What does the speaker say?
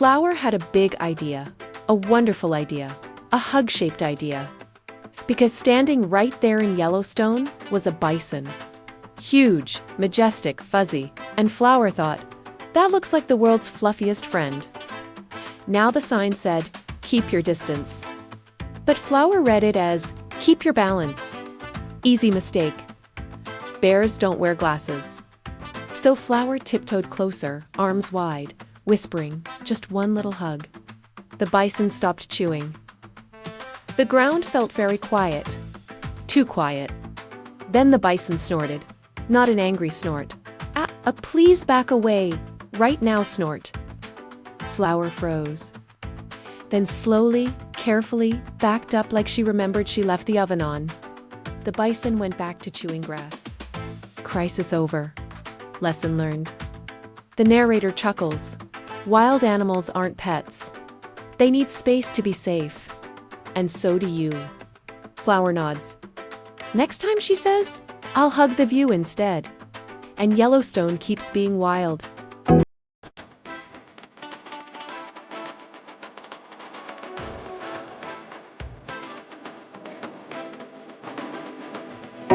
Flower had a big idea, a wonderful idea, a hug-shaped idea. Because standing right there in Yellowstone was a bison. Huge, majestic, fuzzy, and Flower thought, that looks like the world's fluffiest friend. Now the sign said, keep your distance. But Flower read it as, keep your balance. Easy mistake. Bears don't wear glasses. So Flower tiptoed closer, arms wide, whispering, just one little hug. The bison stopped chewing. The ground felt very quiet. Too quiet. Then the bison snorted. Not an angry snort. A please back away, right now snort. Flower froze. Then slowly, carefully, backed up like she remembered she left the oven on. The bison went back to chewing grass. Crisis over. Lesson learned. The narrator chuckles. Wild animals aren't pets. They need space to be safe. And so do you. Flower nods. Next time, she says, I'll hug the view instead. And Yellowstone keeps being wild.